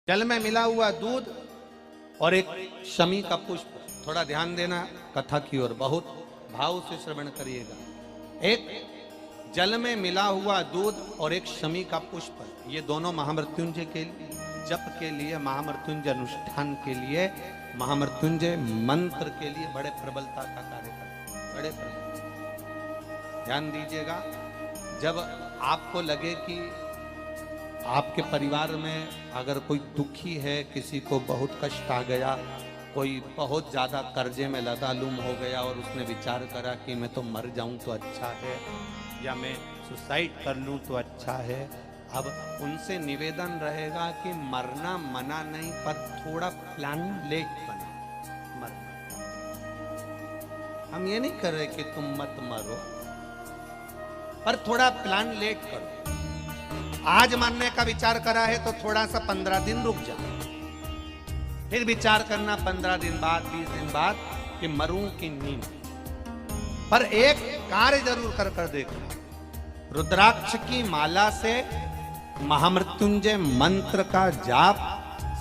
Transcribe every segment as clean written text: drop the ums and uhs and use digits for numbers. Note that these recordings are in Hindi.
जल में मिला हुआ दूध और एक शमी का पुष्प। थोड़ा ध्यान देना कथा की ओर, बहुत भाव से श्रवण करिएगा। एक जल में मिला हुआ दूध और एक शमी का पुष्प, ये दोनों महामृत्युंजय के लिए, जप के लिए, महामृत्युंजय अनुष्ठान के लिए, महामृत्युंजय मंत्र के लिए बड़े प्रबलता का कार्य करते हैं, बड़े प्रबल। ध्यान दीजिएगा, जब आपको लगे कि आपके परिवार में अगर कोई दुखी है, किसी को बहुत कष्ट आ गया, कोई बहुत ज्यादा कर्जे में लदालुम हो गया और उसने विचार करा कि मैं तो मर जाऊं तो अच्छा है, या मैं सुसाइड कर लूं तो अच्छा है, अब उनसे निवेदन रहेगा कि मरना मना नहीं, पर थोड़ा प्लान लेट बना मरना। हम ये नहीं कर रहे कि तुम मत मरो, पर थोड़ा प्लान लेट करो। आज मरने का विचार करा है तो थोड़ा सा 15 दिन रुक जा, फिर विचार करना 15 दिन बाद, 20 दिन बाद कि मरूं कि नहीं। पर एक कार्य जरूर कर कर देखना, रुद्राक्ष की माला से महामृत्युंजय मंत्र का जाप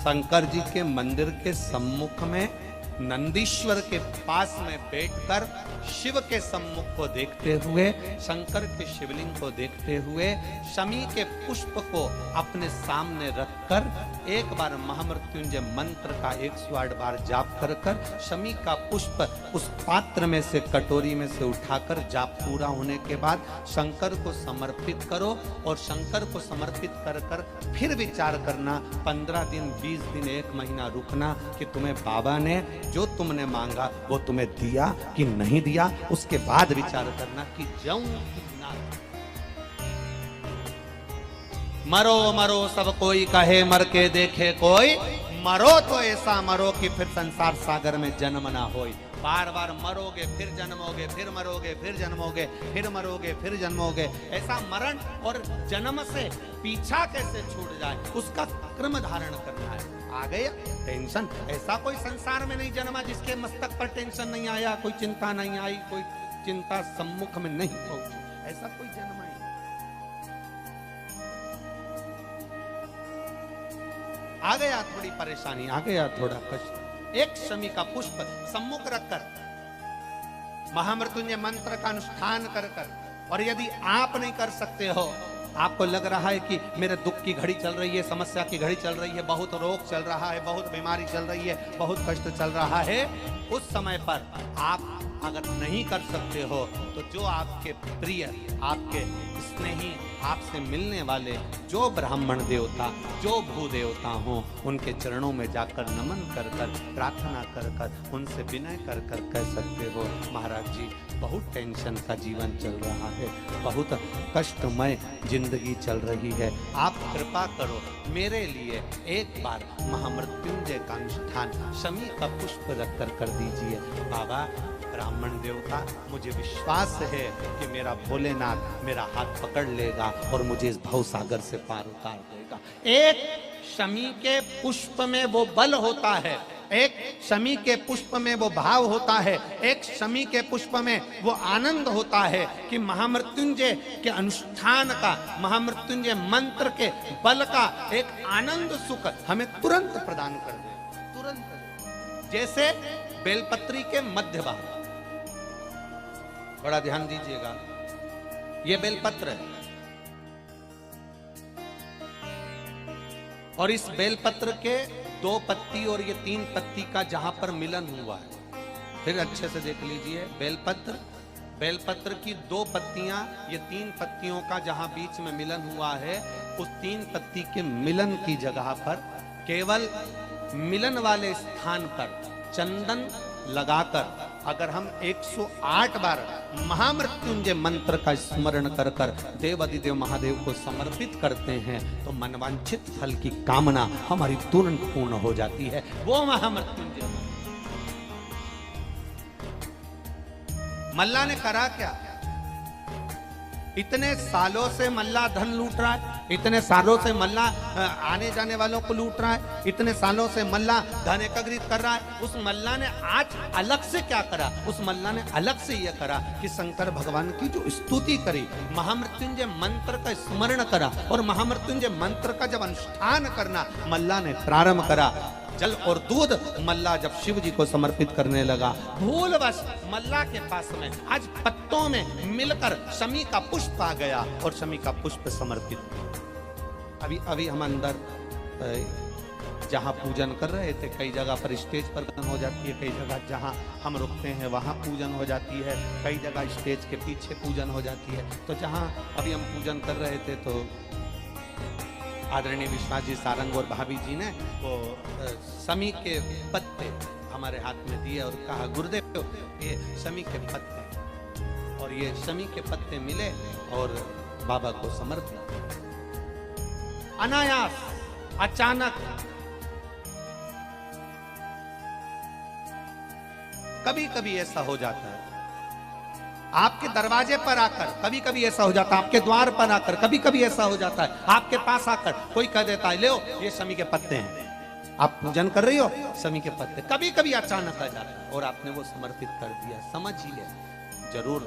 शंकर जी के मंदिर के सम्मुख में नंदीश्वर के पास में बैठकर शिव के सम्मुख को देखते हुए, शंकर के शिवलिंग को देखते हुए, शमी के पुष्प को अपने सामने रखकर एक बार महामृत्युंजय मंत्र का 108 बार जाप कर कर शमी का पुष्प उस पात्र में से, कटोरी में से उठाकर जाप पूरा होने के बाद शंकर को समर्पित करो, और शंकर को समर्पित कर कर फिर विचार करना 15 दिन, 20 दिन, 1 महीना रुकना कि तुम्हें बाबा ने जो तुमने मांगा वो तुम्हें दिया कि नहीं दिया। उसके बाद विचार करना कि जाऊं कि ना। मरो मरो सब कोई कहे, मर के देखे कोई, मरो तो ऐसा मरो कि फिर संसार सागर में जन्म ना होए। बार बार मरोगे फिर जन्मोगे, फिर मरोगे फिर जन्मोगे, फिर मरोगे फिर जन्मोगे। ऐसा मरण और जन्म से पीछा कैसे छूट जाए, उसका क्रम धारण करना है। आ गया टेंशन, ऐसा कोई संसार में नहीं जन्मा जिसके मस्तक पर टेंशन नहीं आया, कोई चिंता नहीं आई, कोई चिंता सम्मुख में नहीं पहुंची, ऐसा कोई जन्मा ही। आ गया थोड़ी परेशानी, आ गया थोड़ा कष्ट, एक शमी का पुष्प सम्मुख रखकर महामृत्युंजय मंत्र का अनुष्ठान कर कर, और यदि आप नहीं कर सकते हो, आपको लग रहा है कि मेरे दुख की घड़ी चल रही है, समस्या की घड़ी चल रही है, बहुत रोग चल रहा है, बहुत बीमारी चल रही है, बहुत कष्ट चल रहा है, उस समय पर आप अगर नहीं कर सकते हो तो जो आपके प्रिय, आपके स्नेही, आपसे मिलने वाले जो ब्राह्मण देवता, जो भू देवता हो, उनके चरणों में जाकर नमन कर कर, प्रार्थना कर कर, उनसे विनय कर कर कह सकते हो, महाराज जी बहुत टेंशन का जीवन चल रहा है, बहुत कष्टमय जिंदगी चल रही है, आप कृपा करो मेरे लिए एक बार महामृत्युंजय का अनुष्ठान शमी का पुष्प रख कर दीजिए। बाबा ब्राह्मण देवता, मुझे विश्वास है कि मेरा भोलेनाथ मेरा हाथ पकड़ लेगा और मुझे इस भवसागर से पार उतार देगा। एक शमी के पुष्प में वो बल होता है, एक शमी के पुष्प में वो भाव होता है, एक शमी के पुष्प में वो आनंद होता है कि महामृत्युंजय के अनुष्ठान का, महामृत्युंजय मंत्र के बल का एक आनंद सुख हमें तुरंत प्रदान कर दे, तुरंत। जैसे बेलपत्री के मध्य भाग, बड़ा ध्यान दीजिएगा, ये बेलपत्र है और इस बेलपत्र के 2 पत्ती और ये 3 पत्ती का जहां पर मिलन हुआ है, फिर अच्छे से देख लीजिए, बेलपत्र की 2 पत्तियां, ये 3 पत्तियों का जहां बीच में मिलन हुआ है, उस 3 पत्ती के मिलन की जगह पर, केवल मिलन वाले स्थान पर चंदन लगाकर अगर हम 108 बार महामृत्युंजय मंत्र का स्मरण कर कर देवाधिदेव महादेव को समर्पित करते हैं तो मनवांछित फल की कामना हमारी तुरंत पूर्ण हो जाती है। वो महामृत्युंजय मल्ला ने करा क्या? इतने सालों से मल्ला धन लूट रहा है, इतने सालों से मल्ला आने जाने वालों को लूट रहा है, इतने सालों से मल्ला धन एकत्रित कर रहा है। उस मल्ला ने आज अलग से क्या करा? उस मल्ला ने अलग से यह करा कि शंकर भगवान की जो स्तुति करी, महामृत्युंजय मंत्र का स्मरण करा, और महामृत्युंजय मंत्र का जब अनुष्ठान करना मल्ला ने प्रारंभ करा। जल और दूध मल्ला जब शिव जी को समर्पित करने लगा, भूलवश मल्ला के पास में आज पत्तों में मिलकर शमी का पुष्प आ गया और शमी का पुष्प समर्पित। अभी हम अंदर जहाँ पूजन कर रहे थे, कई जगह पर स्टेज पर पूजन हो जाती है, कई जगह जहाँ हम रुकते हैं वहाँ पूजन हो जाती है, कई जगह स्टेज के पीछे पूजन हो जाती है। तो जहाँ अभी हम पूजन कर रहे थे तो आदरणीय विश्वास जी सारंग और भाभी जी ने वो शमी के पत्ते हमारे हाथ में दिए और कहा, गुरुदेव ये शमी के पत्ते, और ये शमी के पत्ते मिले और बाबा को समर्पित। अनायास, अचानक, कभी कभी ऐसा हो जाता है आपके दरवाजे पर आकर, कभी कभी ऐसा हो जाता है आपके द्वार पर आकर, कभी कभी ऐसा हो जाता है आपके पास आकर कोई कह देता है, ले ये शमी के पत्ते हैं, आप पूजन कर रही हो, शमी के पत्ते। कभी कभी अचानक आ जाता है और आपने वो समर्पित कर दिया। समझिए, जरूर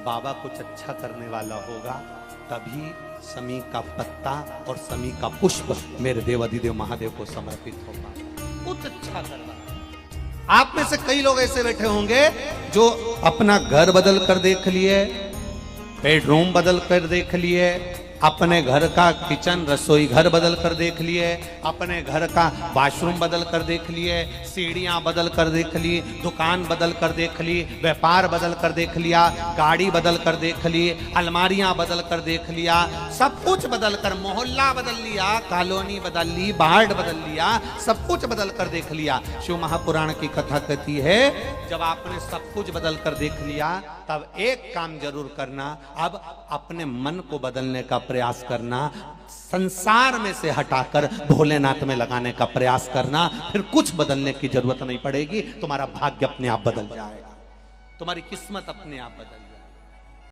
बाबा कुछ अच्छा करने वाला होगा, तभी शमी का पत्ता और शमी का पुष्प मेरे देव अधिदेव महादेव को समर्पित होगा। कुछ अच्छा करना। आप में से कई लोग ऐसे बैठे होंगे जो अपना घर बदल कर देख लिए, बेडरूम बदल कर देख लिए, अपने घर का किचन रसोई घर बदल कर देख लिए, अपने घर का वॉशरूम बदल कर देख लिए, सीढ़ियां बदल कर देख ली, दुकान बदल कर देख ली, व्यापार बदल कर देख लिया, गाड़ी बदल कर देख ली, अलमारियां बदल कर देख लिया, सब कुछ बदल कर, मोहल्ला बदल लिया, कॉलोनी बदल ली, वार्ड बदल लिया, सब कुछ बदल कर देख लिया। शिव महापुराण की कथा कहती है, जब आपने सब कुछ बदल कर देख लिया तब एक काम जरूर करना, अब अपने मन को बदलने का प्रयास करना, संसार में से हटाकर भोलेनाथ में लगाने का प्रयास करना। फिर कुछ बदलने की जरूरत नहीं पड़ेगी, तुम्हारा भाग्य अपने आप बदल जाएगा, तुम्हारी किस्मत अपने आप बदल जाएगी।